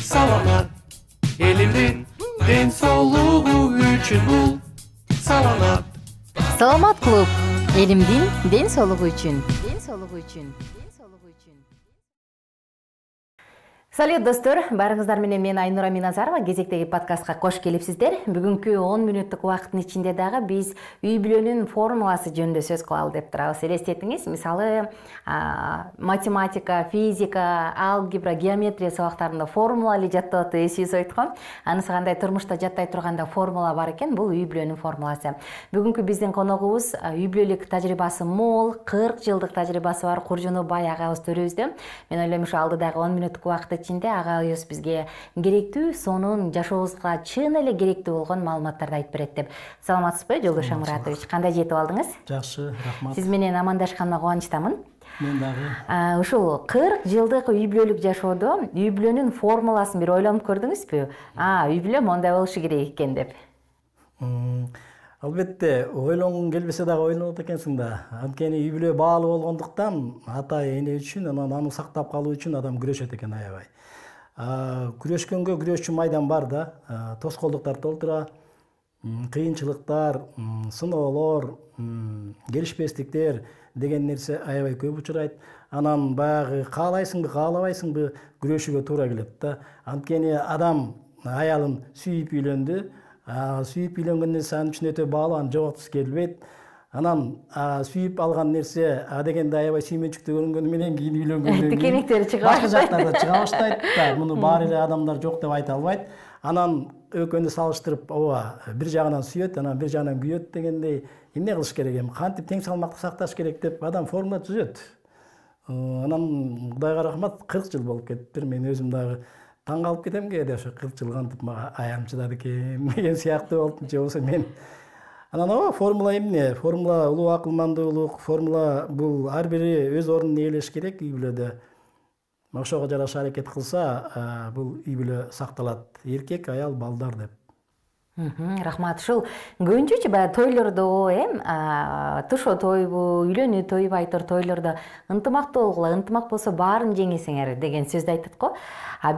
Саламат элимдин ден соолугу үчүн бул саламат. Саламат клуб элимдин ден соолугу үчүн. Салют достор, баарыңыздар менен мен Айнура Миназарова кезектеги подкастка кош келипсиздер. Бүгүнкү 10 мүнөттүк убакыттын ичинде дагы биз үй бүлөнүн формуласы жөнүндө сөз кылалы деп турабыз. Элестетиңиз, мисалы математика, физика, алгебра, геометрия сабактарында формула эле жаттап атып эсибиз ойткон. Анысы кандай турмушта жаттай турганда формула бар экен, бул үй бүлөнүн формуласы. Бүгүнкү биздин коногубуз үй бүлөлүк тажрыйбасы мол, 40 жылдык тажрыйбасы бар Куржуну Бай агабыз төрүбүздө. Мен ойлойм ушу алдыдагы 10 мүнөттүк убакыт ичинде агабыз бизге керектүү, сонун жашообузга чын эле керектүү болгон маалыматтарды айтып берет деп. Саламатсызбы, Жолдош Амуратович? Кандай жетип алдыңыз? Жакшы, рахмат. Сиз менен амандашканыма кубанычтамын. Мен дагы. Ушул 40 жылдык үй бүлөлүк жашоодо үй бүлөнүн формуласын бир ойлонуп көрдүңүзбү? Үй бүлө мондай болушу керек экен деп. Албетте, ойлонгун келбесе дагы ойлонот экенсиң да. Анткени үй бүлө баалуу болгондуктан ата эне үчүн, аны сактап калуу үчүн адам күрөшөт экен аябай. Күрөшкөнгө күрөшчү майдан бар да, тоскоолдуктар толтура, кыйынчылыктар, сыноолор, келишпестиктер деген нерсе аябай көп учурайт. Анан баягы каалайсыңбы, каалабайсыңбы күрөшүүгө туура келет да. Анткени адам аялын сүйүп үйлөндү. Сүйүп үйлөнгөн нерсе анын үчүн өтө баалуу, аны жоготкусу келбейт. Анан сүйүп алган нерсе дегенде аябай сүймөнчүктүү көрүнгөнү менен кийин үйлөнгөндөн кийин тикенектери чыга башка жактарда чыга баштайт да. Муну баары эле адамдар жок деп айта албайт. Анан экөөнү салыштырып, бир жагынан сүйөт, анан бир жагынан күйөт дегендей, эмне кылыш керек эми? Кантип тең салмакты сакташ керек деп адам формула түзөт. Анан Кудайга рахмат, 40 жыл болуп кетиптир. Мен өзүм дагы таң калып кетем кээде, ошо 40 жыл кантип мага аям чыдады экен деген сыяктуу болуп, же болбосо мен. Анан формула эмне? Формула улуу акылмандуулук, формула бул ар бири өз ордун ээлеш керек үй бүлөдө. Ошого жараша аракет кылса, бул үй бүлө сакталат. Эркек, аял, балдар деп. Рахмат. Ушул көбүнчөчү баягы тойлордо, тушо тойбу, үйлөнүү тойбу айтор тойлордо ынтымактуу болгула, ынтымак болсо баарын жеңесиңер деген сөздү айтат го.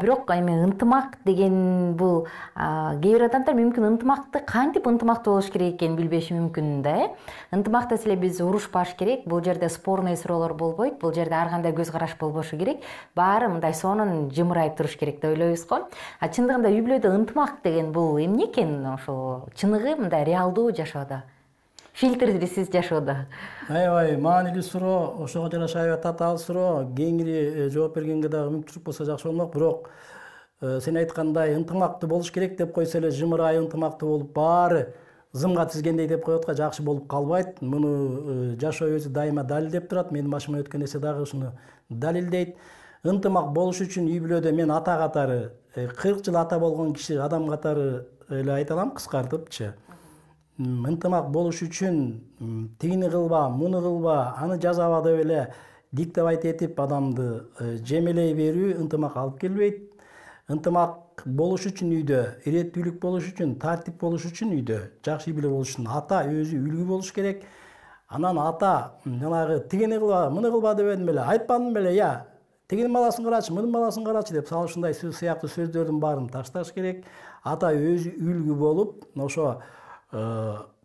Бирок эми ынтымак деген бул кээ бир адамдар мүмкүн ынтымакты кантип ынтымактуу болуш керек экенин билбеши мүмкүн да. Ынтымакта эле биз урушпаш керек. Бул жерде спорный суроолор болбойт. Бул жерде ар кандай көз караш болбошу керек. Баары мындай сонун жымырайып туруш керек деп ойлойбуз го. Чындыгында үй бүлөдө ынтымак деген бул эмне экен? Ошол чыныгы мындай реалдуу жашоодо, фильтрсиз жашоодо. Аябай маанилүү суроо, ошого жараша аябай татаал суроо. Кеңири жооп бергенге дагы мүмкүнчүлүк болсо жакшы болмок. Бирок сен айткандай ынтымактуу болуш керек деп койсо эле жымырай ынтымактуу болуп баары зымга тизгендей деп коет го, жакшы болуп калбайт. Муну жашоо өзү дайыма далилдеп турат. Менин башыма өткөн нерсе дагы ушуну далилдейт. Ынтымак болуш үчүн үй бүлөдө мен ата катары 40 жыл ата болгон киши адам катары эле айта алам, кыскартыпчы. Ынтымак болуш үчүн тигини кылба, муну кылба, аны жасаба деп эле диктовать этип адамды жемелей берүү ынтымак алып келбейт. Ынтымак болуш үчүн үйдө, иреттүүлүк болуш үчүн, тартип болуш үчүн үйдө, жакшы үй бүлө болуш үчүн ата өзү үлгү болуш керек. Анан ата жанагы тигини кылба, муну кылба дебедим беле, айтпадым беле, тигинин баласын карачы, мунун баласын карачы деп ушундай сыяктуу сөздөрдүн баарын ташташ керек. Ата өзү үлгү болуп, ошо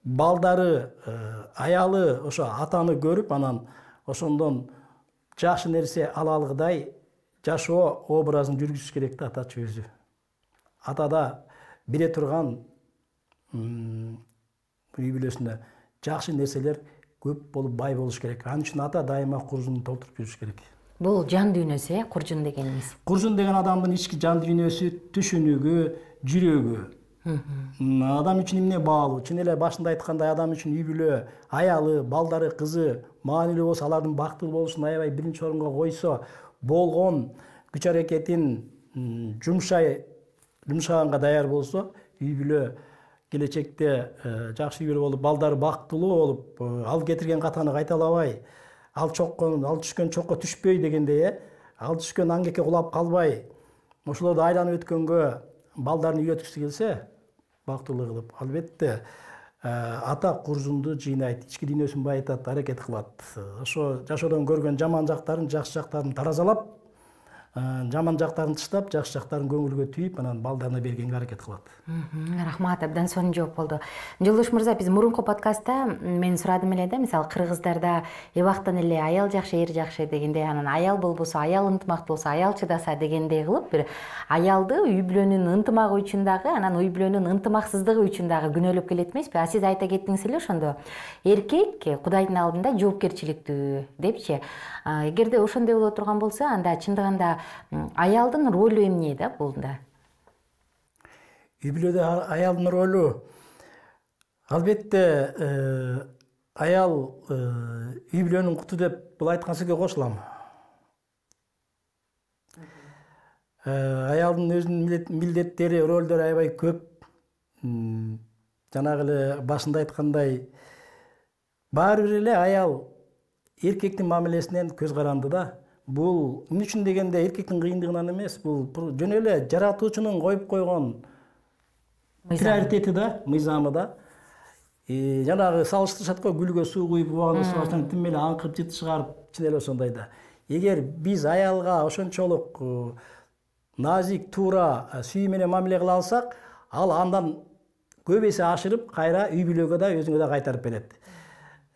балдары, аялы ошо атаны көрүп, анан ошондон жакшы нерсе ала алгыдай жашоо образын жүргүзүш керек да атачы өзү. Атада бире турган үй бүлөсүндө жакшы нерселер көп болуп бай болуш керек. Анын үчүн ата дайыма куржун толтуруп жүрүш керек. Бул жан дүйнөсү, куржун дегениңиз. Куржун деген адамдын ички жан дүйнөсү, түшүнүгү, жүрөгү. Адам үчүн эмне баалуу? Чын эле башында айткандай адам үчүн үй бүлө, аялы, балдары, кызы маанилүү болсо, алардын бактылуу болушун аябай биринчи орунга койсо, болгон күч аракетин жумшаганга даяр болсо, үй бүлө келечекте жакшы үй бүлө болуп, балдары бактылуу болуп, ал кетирген катаны кайталабай, ал түшкөн чокко түшпөй дегендей, ал түшкөн аңгекке кулап калбай, ошолорду айланып өткөнгө балдарын үйрөткүсү келсе, бактылуу кылып, албетте ата куржунду жыйнайт, ички дүйнөсүн байытат, аракет кылат. Ошо жашоодон көргөн жаман жактарын, жакшы жактарын таразалап, жаман жактарын тыштап, жакшы жактарын көңүлгө түйүп, анан балдарына бергенге аракет кылат. Рахмат, абдан сонун жооп болду. Жолдош мырза, биз мурунку подкастта мен сурадым эле да, мисалы кыргыздарда эбактан эле аял жакшы, эр жакшы дегенде, анан аял болбосо, аял ынтымактуу болсо, аял чыдаса дегендей кылып, бир аялды үй бүлөнүн ынтымагы үчүн дагы, анан үй бүлөнүн ынтымаксыздыгы үчүн дагы күнөөлөп келет эмеспи? А сиз айта кеттиңиз эле ошондо. Эркек Кудайдын алдында жоопкерчиликтүү депчи. Эгерде ошондой боло турган болсо, анда чындыгында аялдын ролу эмне да бунда? Үй бүлөдө аялдын ролу албетте аял үй бүлөнүн куту деп бул айткан сөзгө кошулам. Аялдын өзүнүн милдеттери, ролдору аябай көп. Жанагы эле башында айткандай, баары бир эле аял эркектин мамилесинен көз каранды да. Бул эмне үчүн дегенде эркектин кыйындыгынан эмес, бул жөн эле жаратуучунун коюп койгон приоритети да, мыйзамы да. Жанагы салыштырышат го, гүлгө суу куюп убагында сугасаң тим эле аңкып жыты чыгарып, чын эле ошондой да. Эгер биз аялга ошончолук назик, туура, сүйүү менен мамиле кыла алсак, ал андан көп эсе ашырып, кайра үй бүлөгө да өзүңө да кайтарып берет.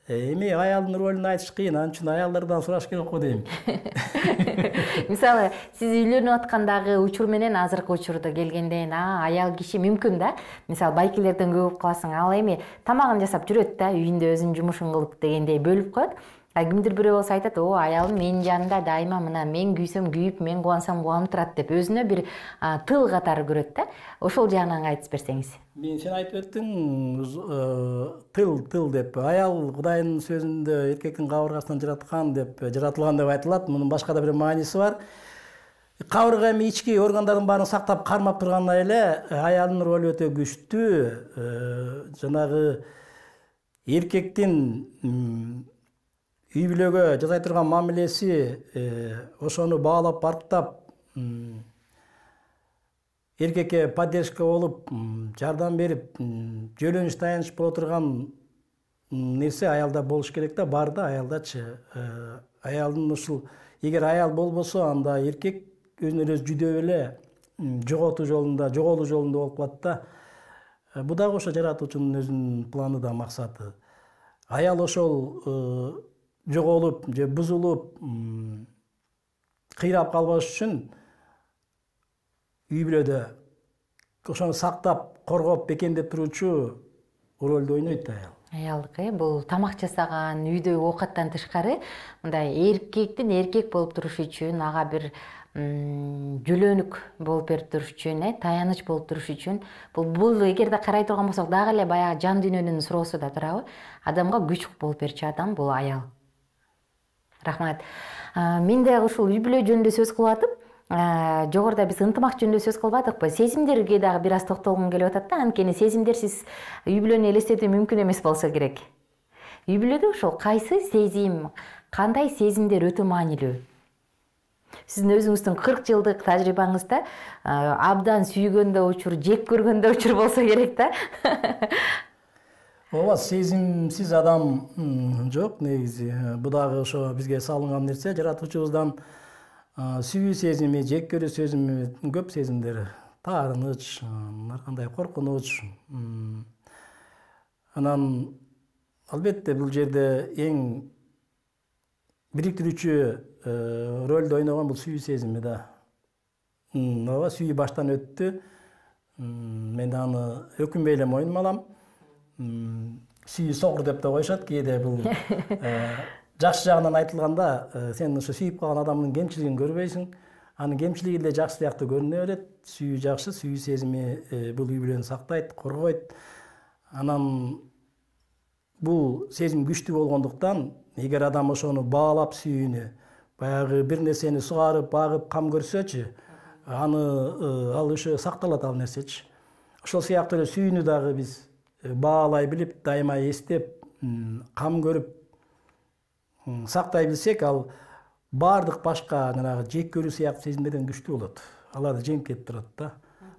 Эми аялдын ролун айтыш кыйын, анын үчүн аялдардан сураш керек го дейм. Мисалы, сиз үйлөнүп аткандагы учур менен азыркы учурда келгенде, аял киши мүмкүн да. Мисалы, байкелерден көп каласың, ал эми тамагын жасап жүрөт да, үйүндө өзүнүн жумушун кылып дегендей бөлүп коет. Кимдир бирөө болсо айтат, аялым менин жанымда дайыма мына мен күйсөм күйүп, мен кубансам кубанып турат деп өзүнө бир тыл катары көрөт да. Ошол жагынан айтып берсеңиз. Мен сен айтып өттүң, тыл деп. Аял Кудайдын сөзүндө эркектин кабыргасынан жараткан деп, жаратылган деп айтылат. Мунун башка да бир мааниси бар. Кабырга эми ички органдардын баарын сактап кармап турганда эле аялдын ролу өтө күчтүү. Жанагы эркектин үй бүлөгө жасай турган мамилеси, ошону баалап барктап, эркекке поддержка болуп, жардам берип, жөлөнүш таяныч боло турган нерсе аялда болуш керек да, бар да аялдачы. Аялдын ушул, эгер аял болбосо, анда эркек өзүнөн өзү жүдөп эле жоголуу жолунда болуп калат да. Бу дагы ошо жаратуучунун өзүнүн планы да, максаты. Аял ошол жоголуп же бузулуп, кыйрап калбаш үчүн үй бүлөдө ошону сактап, коргоп, бекемдеп туруучу ролду ойнойт аял. Аялдыкы бул тамак жасаган, үйдө оокаттан тышкары мындай эркектин эркек болуп турушу үчүн, ага бир жөлөнүк болуп берип туруш үчүн, таяныч болуп туруш үчүн, бул эгерде карай турган болсок дагы эле баягы жан дүйнөнүн суроосу да турабы? Адамга күч болуп берчү адам бул аял. Рахмат. Мен дагы ушул үй бүлө жөнүндө сөз кылып атып, жогоруда биз ынтымак жөнүндө сөз кылбадыкпы? Сезимдерге дагы бир аз токтолгум келип атат да. Анткени сезимдерсиз үй бүлөнү элестетүү мүмкүн эмес болсо керек. Үй бүлөдө ошол кайсы сезим, кандай сезимдер өтө маанилүү? Сиздин өзүңүздүн 40 жылдык тажрыйбаңызда абдан сүйгөндө учур, жек көргөндө учур болсо керек да. Ооба, сезимсиз адам жок негизи. Бу дагы ошо бизге салынган нерсе, жаратуучубуздан сүйүү сезими, жек көрүү сезими, көп сезимдер. Таарыныч, ар кандай коркунуч. Анан албетте бул жерде эң бириктирүүчү ролду ойногон бул сүйүү сезими да. Ооба, сүйүү баштан өттү. Мен аны өкүнбөй эле мойнума алам. Сүйүү согур деп да коюшат кээде. Бул жакшы жагынан айтылганда, сен ошо сүйүп калган адамдын кемчилигин көрбөйсүң. Анын кемчилиги эле жакшы сыяктуу көрүнө берет. Сүйүү жакшы, сүйүү сезими бул үй бүлөнү сактайт, коргойт. Анан бул сезим күчтүү болгондуктан, эгер адам ошону баалап сүйүүнү, баягы бир нерсени сугарып, багып, кам көрсөчү, ал ошо сакталат ал нерсечи. Ошол сыяктуу эле сүйүүнү дагы биз баалай билип, дайыма эстеп, кам көрүп, сактай билсек, ал баардык башка жанагы жек көрүү сыяктуу сезимдерден күчтүү болот. Аларды жеңип кетип турат да.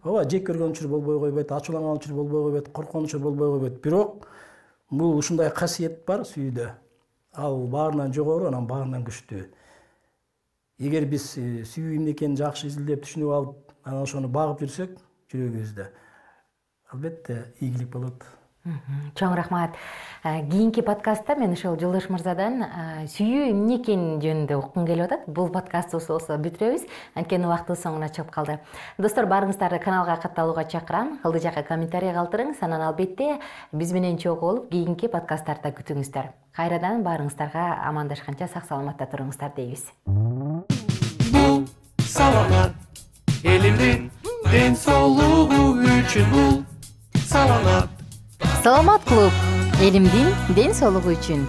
Ооба, жек көргөн учур болбой койбойт, ачууланган учур болбой койбойт, корккон учур болбой койбойт. Бирок бул ушундай касиет бар сүйүүдө. Ал баарынан жогору, анан баарынан күчтүү. эгер биз сүйүү эмне экенин жакшы изилдеп түшүнүп алып анан ошону багып жүрсөк жүрөгүбүздө албетте ийгилик болот. Чоң рахмат. Кийинки подкастта мен ошол Жолдош мырзадан сүйүү эмне экени жөнүндө уккум келип атат. Бул подкастыбызды болсо бүтүрөбүз, анткени убактыбыз соңуна чыгып калды. Достор, баарыңыздарды каналга катталууга чакырам. Ылдый жакка комментарий калтырыңыз. Анан албетте биз менен чогуу болуп кийинки подкасттарда күтүңүздөр. Кайрадан баарыңыздарга амандашканча сак саламатта туруңуздар дейбиз. Бул саламат элимдин ден соолугу үчүн бул саламат. Саламат клуб элимдин ден соолугу үчүн.